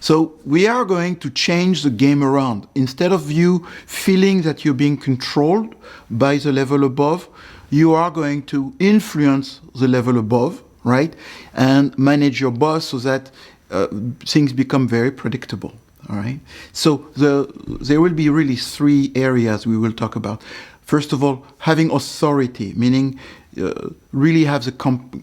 So we are going to change the game around. Instead of you feeling that you're being controlled by the level above, you are going to influence the level above, right? And manage your boss so that things become very predictable, all right? So there will be really three areas we will talk about. First of all, having authority, meaning really have the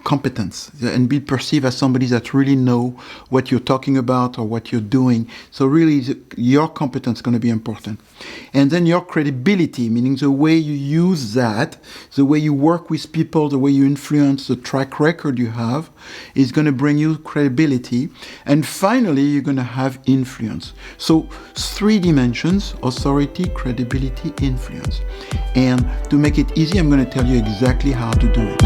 competence and be perceived as somebody that really know what you're talking about or what you're doing. So really your competence is going to be important. And then your credibility, meaning the way you use that, the way you work with people, the way you influence, the track record you have is going to bring you credibility. And finally, you're going to have influence. So three dimensions: authority, credibility, influence. And to make it easy, I'm going to tell you exactly how to do it.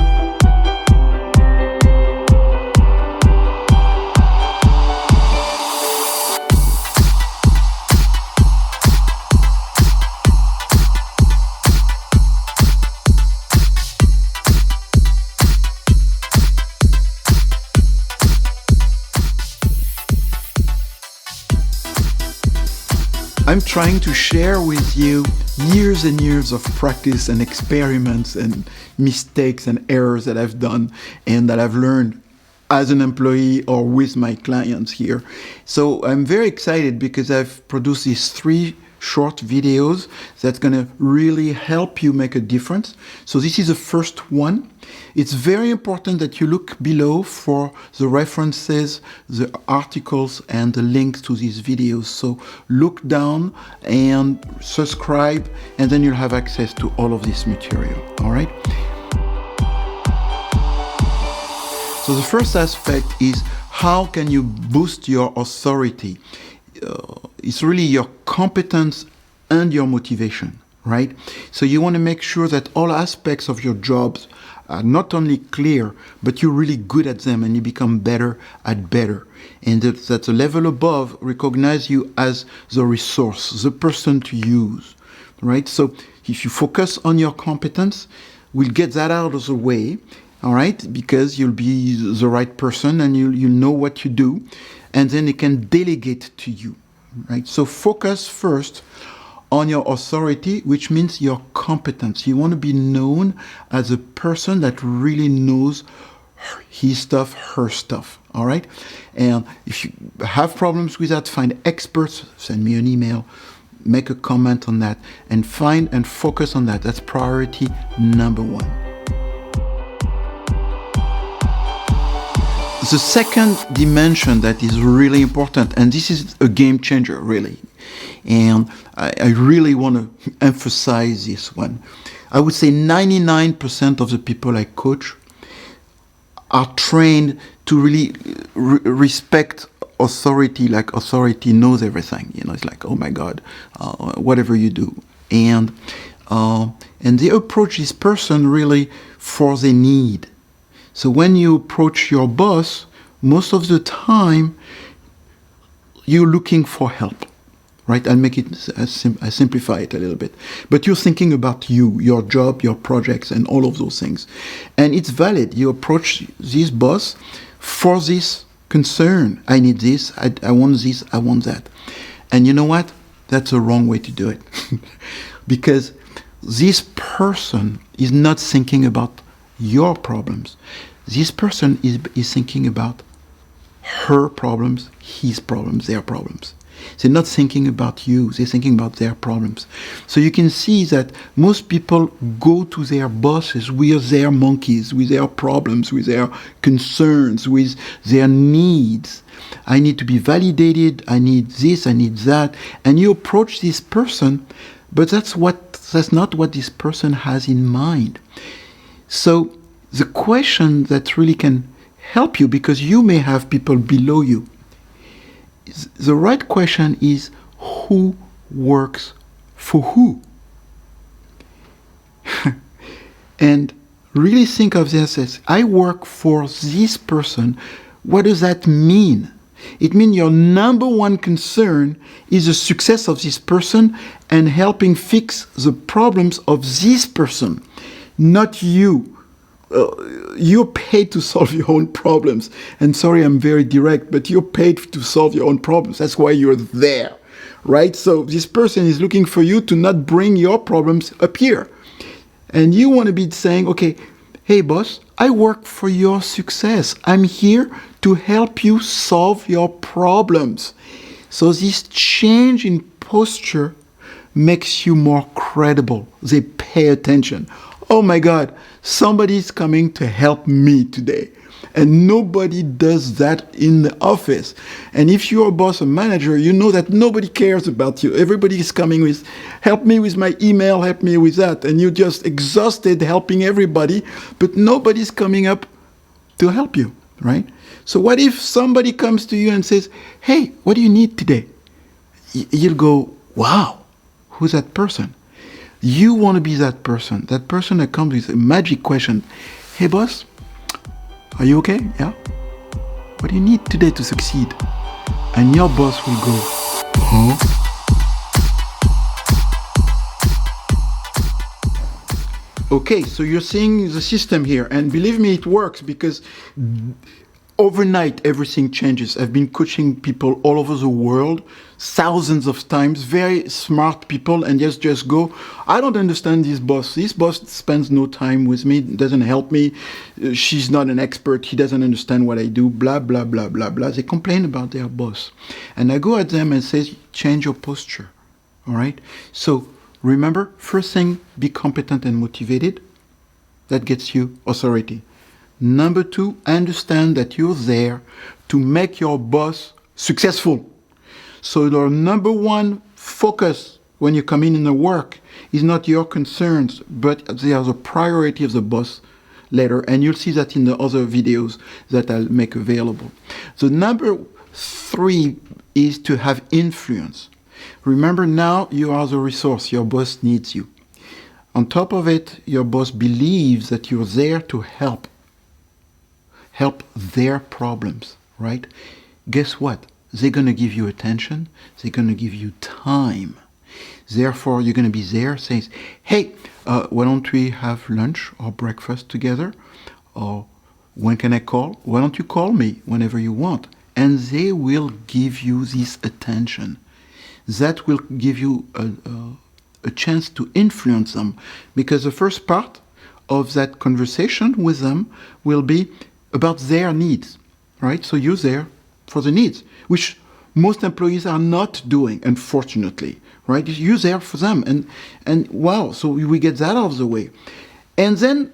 I'm trying to share with you years and years of practice and experiments and mistakes and errors that I've done and that I've learned as an employee or with my clients here. So I'm very excited because I've produced these three short videos that's going to really help you make a difference. So this is the first one. It's very important that you look below for the references, the articles, and the links to these videos. So look down and subscribe, and then you'll have access to all of this material. All right? So the first aspect is how can you boost your authority? It's really your competence and your motivation, right? So you want to make sure that all aspects of your jobs are not only clear, but you're really good at them and you become better at better. And that the level above recognize you as the resource, the person to use, right? So if you focus on your competence, we'll get that out of the way, all right? Because you'll be the right person and you know what you do, and then they can delegate to you, right? So focus first on your authority, which means your competence. You want to be known as a person that really knows his stuff, her stuff, all right? And if you have problems with that, find experts, send me an email, make a comment on that, and find and focus on that. That's priority number one. The second dimension that is really important, and this is a game changer, really, and I really want to emphasize this one. I would say 99% of the people I coach are trained to really respect authority, like authority knows everything. You know, it's like, oh my God, whatever you do. And they approach this person really for the need. So when you approach your boss, most of the time, you're looking for help, right? I'll make it, I simplify it a little bit. But you're thinking about you, your job, your projects, and all of those things. And it's valid. You approach this boss for this concern. I need this, I want this, I want that. And you know what? That's the wrong way to do it. Because this person is not thinking about your problems. This person is thinking about her problems, his problems, their problems. They're not thinking about you, they're thinking about their problems. So you can see that most people go to their bosses with their monkeys, with their problems, with their concerns, with their needs. I need to be validated, I need this, I need that. And you approach this person, but that's not what this person has in mind. So the question that really can help you, because you may have people below you, the right question is, who works for who? And really think of this as, I work for this person. What does that mean? It means your number one concern is the success of this person and helping fix the problems of this person, not you you're paid to solve your own problems. And sorry, I'm very direct, but you're paid to solve your own problems. That's why you're there, right? So this person is looking for you to not bring your problems up here. And you want to be saying, okay, hey boss, I work for your success. I'm here to help you solve your problems. So this change in posture makes you more credible. They pay attention. Oh my God, somebody's coming to help me today. And nobody does that in the office. And if you're a boss or manager, you know that nobody cares about you. Everybody is coming with, help me with my email, help me with that. And you're just exhausted helping everybody, but nobody's coming up to help you, right? So what if somebody comes to you and says, hey, what do you need today? You'll go, wow, who's that person? You want to be that person that comes with a magic question. Hey boss, are you okay? Yeah? What do you need today to succeed? And your boss will go, huh? Okay, so you're seeing the system here, and believe me, it works because overnight everything changes. I've been coaching people all over the world, thousands of times, very smart people, and just go, I don't understand this boss. This boss spends no time with me, doesn't help me. She's not an expert. He doesn't understand what I do, blah, blah, blah, blah, blah. They complain about their boss. And I go at them and say, change your posture, all right? So remember, first thing, be competent and motivated. That gets you authority. Number two, understand that you're there to make your boss successful. So your number one focus when you come in the work is not your concerns, but they are the priority of the boss later. And you'll see that in the other videos that I'll make available. So number three is to have influence. Remember, now you are the resource. Your boss needs you. On top of it, your boss believes that you're there to help their problems, right? Guess what? They're going to give you attention. They're going to give you time. Therefore, you're going to be there saying, hey, why don't we have lunch or breakfast together? Or when can I call? Why don't you call me whenever you want? And they will give you this attention. That will give you a chance to influence them. Because the first part of that conversation with them will be about their needs, right? So you're there for the needs, which most employees are not doing, unfortunately, right? You're there for them. And wow, so we get that out of the way. And then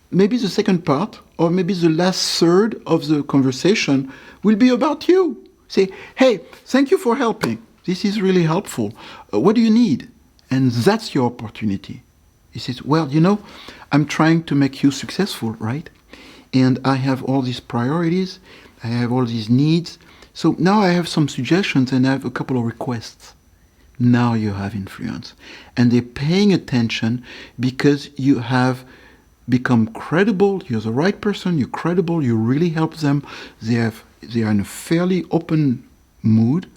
maybe the second part, or maybe the last third of the conversation will be about you. Say, hey, thank you for helping. This is really helpful. What do you need? And that's your opportunity. He says, well, I'm trying to make you successful, right? And I have all these priorities. I have all these needs. So now I have some suggestions and I have a couple of requests. Now you have influence. And they're paying attention because you have become credible. You're the right person. You're credible. You really help them. They are in a fairly open mood,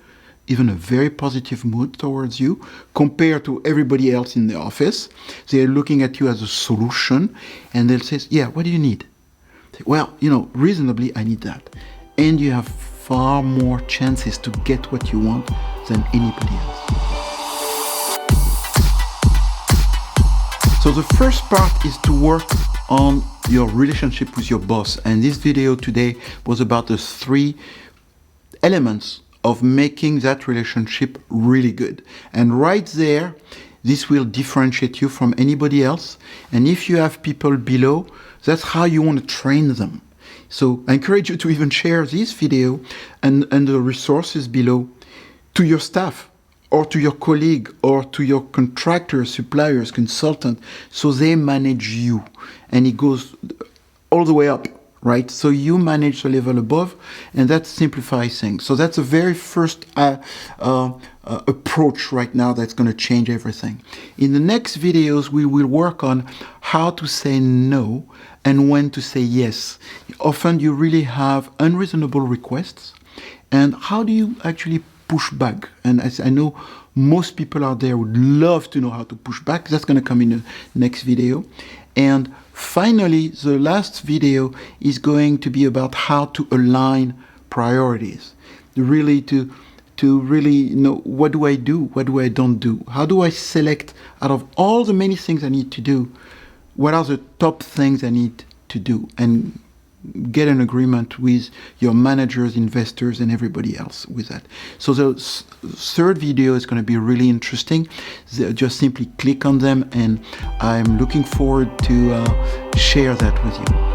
even a very positive mood towards you compared to everybody else in the office. They're looking at you as a solution and they'll say, yeah, what do you need? Well, reasonably, I need that. And you have far more chances to get what you want than anybody else. So the first part is to work on your relationship with your boss. And this video today was about the 3 elements of making that relationship really good. And right there, this will differentiate you from anybody else. And if you have people below, that's how you want to train them. So I encourage you to even share this video and the resources below to your staff or to your colleague or to your contractors, suppliers, consultant, so they manage you. And it goes all the way up, right? So you manage the level above, and that simplifies things. So that's the very first approach right now that's going to change everything. In the next videos, we will work on how to say no and when to say yes. Often you really have unreasonable requests, and how do you actually push back? And as I know most people out there would love to know how to push back. That's going to come in the next video. And Finally, the last video is going to be about how to align priorities, really to really know, what do I do, what do I don't do, how do I select out of all the many things I need to do, what are the top things I need to do, and get an agreement with your managers, investors, and everybody else with that. So the third video is going to be really interesting. Just simply click on them, and I'm looking forward to share that with you.